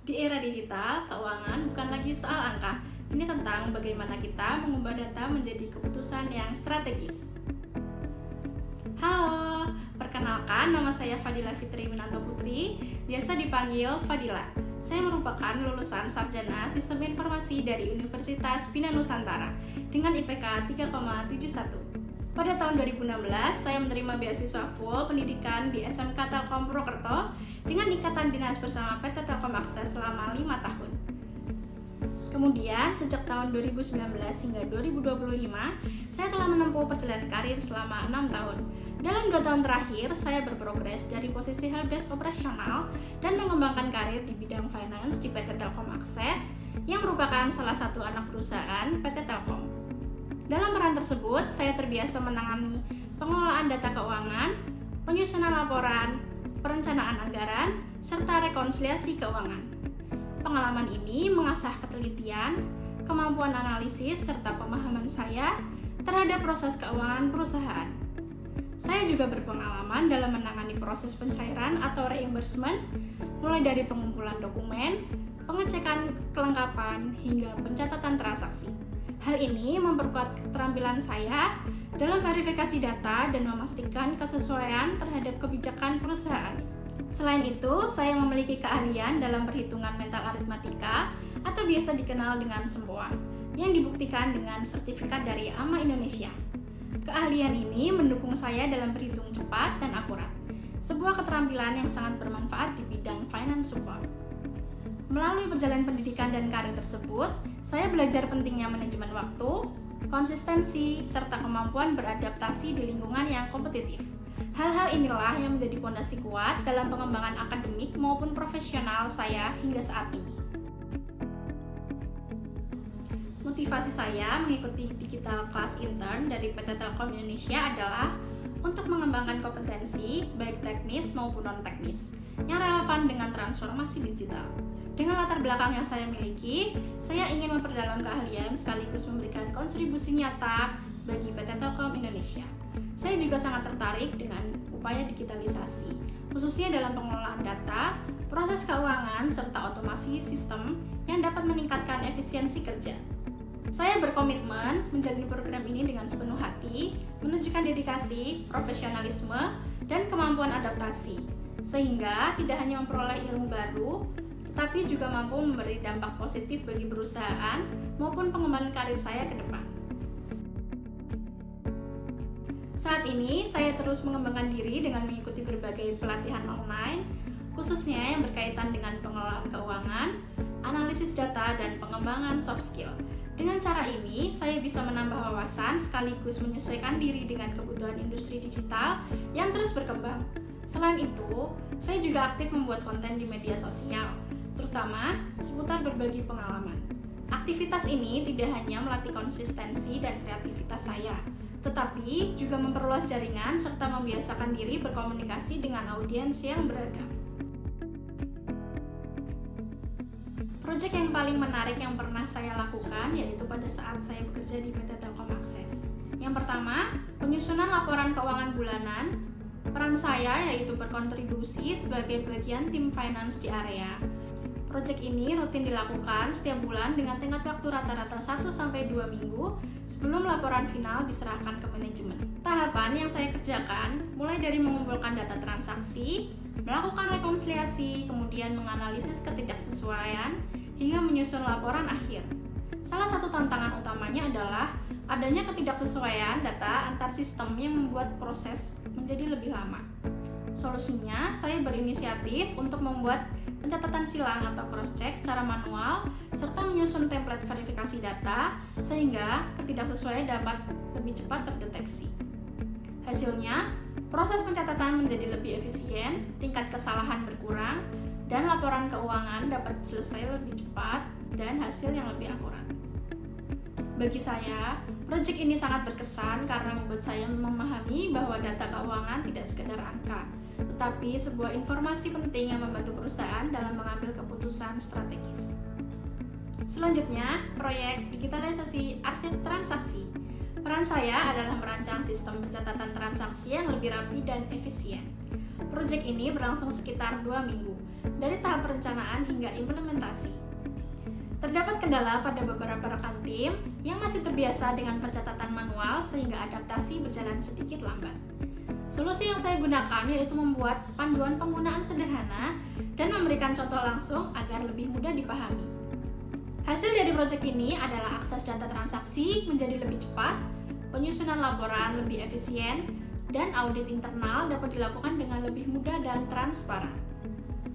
Di era digital, keuangan bukan lagi soal angka. Ini tentang bagaimana kita mengubah data menjadi keputusan yang strategis. Halo, perkenalkan nama saya Fadila Fitri Winanto Putri, biasa dipanggil Fadila. Saya merupakan lulusan sarjana Sistem Informasi dari Universitas Bina Nusantara dengan IPK 3,71. Pada tahun 2016, saya menerima beasiswa full pendidikan di SMK Telkom Purwokerto dengan ikatan dinas bersama PT Telkom Akses selama 5 tahun. Kemudian, sejak tahun 2019 hingga 2025, saya telah menempuh perjalanan karir selama 6 tahun. Dalam 2 tahun terakhir, saya berprogres dari posisi helpdesk operasional dan mengembangkan karir di bidang finance di PT Telkom Akses yang merupakan salah satu anak perusahaan PT Telkom. Dalam peran tersebut, saya terbiasa menangani pengelolaan data keuangan, penyusunan laporan, perencanaan anggaran, serta rekonsiliasi keuangan. Pengalaman ini mengasah ketelitian, kemampuan analisis, serta pemahaman saya terhadap proses keuangan perusahaan. Saya juga berpengalaman dalam menangani proses pencairan atau reimbursement, mulai dari pengumpulan dokumen, pengecekan kelengkapan, hingga pencatatan transaksi. Hal ini memperkuat keterampilan saya dalam verifikasi data dan memastikan kesesuaian terhadap kebijakan perusahaan. Selain itu, saya memiliki keahlian dalam perhitungan mental aritmatika atau biasa dikenal dengan SEMPOA yang dibuktikan dengan sertifikat dari AMA Indonesia. Keahlian ini mendukung saya dalam berhitung cepat dan akurat, sebuah keterampilan yang sangat bermanfaat di bidang finance support. Melalui perjalanan pendidikan dan karir tersebut, saya belajar pentingnya manajemen waktu, konsistensi, serta kemampuan beradaptasi di lingkungan yang kompetitif. Hal-hal inilah yang menjadi fondasi kuat dalam pengembangan akademik maupun profesional saya hingga saat ini. Motivasi saya mengikuti digital class intern dari PT Telkom Indonesia adalah untuk mengembangkan kompetensi baik teknis maupun non-teknis yang relevan dengan transformasi digital. Dengan latar belakang yang saya miliki, saya ingin memperdalam keahlian sekaligus memberikan kontribusi nyata bagi PT Telkom Indonesia. Saya juga sangat tertarik dengan upaya digitalisasi, khususnya dalam pengelolaan data, proses keuangan, serta otomasi sistem yang dapat meningkatkan efisiensi kerja. Saya berkomitmen menjalani program ini dengan sepenuh hati, menunjukkan dedikasi, profesionalisme, dan kemampuan adaptasi, sehingga tidak hanya memperoleh ilmu baru, tapi juga mampu memberi dampak positif bagi perusahaan maupun pengembangan karir saya ke depan. Saat ini, saya terus mengembangkan diri dengan mengikuti berbagai pelatihan online, khususnya yang berkaitan dengan pengelolaan keuangan, analisis data, dan pengembangan soft skill. Dengan cara ini, saya bisa menambah wawasan sekaligus menyesuaikan diri dengan kebutuhan industri digital yang terus berkembang. Selain itu, saya juga aktif membuat konten di media sosial, terutama seputar berbagi pengalaman. Aktivitas ini tidak hanya melatih konsistensi dan kreativitas saya, tetapi juga memperluas jaringan serta membiasakan diri berkomunikasi dengan audiens yang beragam. Proyek yang paling menarik yang pernah saya lakukan yaitu pada saat saya bekerja di PT Telkom Akses. Yang pertama, penyusunan laporan keuangan bulanan. Peran saya yaitu berkontribusi sebagai bagian tim finance di area. Proyek ini rutin dilakukan setiap bulan dengan tenggat waktu rata-rata 1-2 minggu sebelum laporan final diserahkan ke manajemen. Tahapan yang saya kerjakan mulai dari mengumpulkan data transaksi, melakukan rekonsiliasi, kemudian menganalisis ketidaksesuaian, hingga menyusun laporan akhir. Salah satu tantangan utamanya adalah adanya ketidaksesuaian data antar sistem yang membuat proses menjadi lebih lama. Solusinya, saya berinisiatif untuk membuat pencatatan silang atau cross-check secara manual, serta menyusun template verifikasi data sehingga ketidaksesuaian dapat lebih cepat terdeteksi. Hasilnya, proses pencatatan menjadi lebih efisien, tingkat kesalahan berkurang, dan laporan keuangan dapat selesai lebih cepat dan hasil yang lebih akurat. Bagi saya, proyek ini sangat berkesan karena membuat saya memahami bahwa data keuangan tidak sekedar angka, tetapi sebuah informasi penting yang membantu perusahaan dalam mengambil keputusan strategis. Selanjutnya, proyek digitalisasi arsip transaksi. Peran saya adalah merancang sistem pencatatan transaksi yang lebih rapi dan efisien. Proyek ini berlangsung sekitar 2 minggu, dari tahap perencanaan hingga implementasi. Terdapat kendala pada beberapa rekan tim yang masih terbiasa dengan pencatatan manual sehingga adaptasi berjalan sedikit lambat. Solusi yang saya gunakan yaitu membuat panduan penggunaan sederhana dan memberikan contoh langsung agar lebih mudah dipahami. Hasil dari proyek ini adalah akses data transaksi menjadi lebih cepat, penyusunan laporan lebih efisien, dan audit internal dapat dilakukan dengan lebih mudah dan transparan.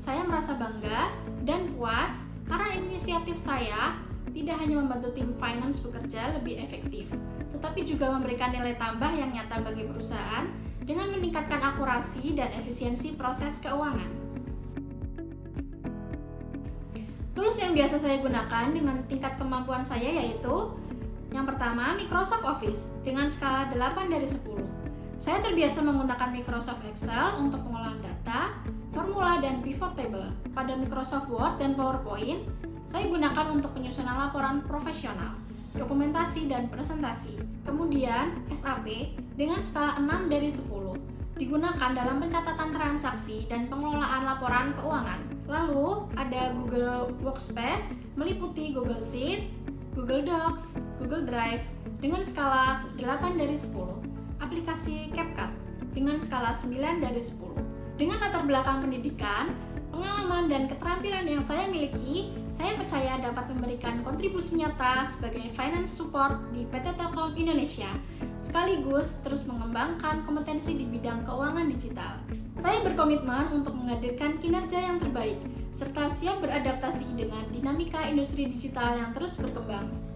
Saya merasa bangga dan puas karena inisiatif saya tidak hanya membantu tim finance bekerja lebih efektif, tetapi juga memberikan nilai tambah yang nyata bagi perusahaan dengan meningkatkan akurasi dan efisiensi proses keuangan. Tools yang biasa saya gunakan dengan tingkat kemampuan saya yaitu yang pertama, Microsoft Office dengan skala 8 dari 10. Saya terbiasa menggunakan Microsoft Excel untuk pengolahan data, formula, dan pivot table. Pada Microsoft Word dan PowerPoint, saya gunakan untuk penyusunan laporan profesional, dokumentasi, dan presentasi. Kemudian, SAP dengan skala 6 dari 10 digunakan dalam pencatatan transaksi dan pengelolaan laporan keuangan. Lalu, ada Google Workspace meliputi Google Sheet, Google Docs, Google Drive dengan skala 8 dari 10. Aplikasi CapCut dengan skala 9 dari 10. Dengan latar belakang pendidikan, pengalaman, dan keterampilan yang saya miliki, saya percaya dapat memberikan kontribusi nyata sebagai finance support di PT Telkom Indonesia, sekaligus terus mengembangkan kompetensi di bidang keuangan digital. Saya berkomitmen untuk menghadirkan kinerja yang terbaik, serta siap beradaptasi dengan dinamika industri digital yang terus berkembang.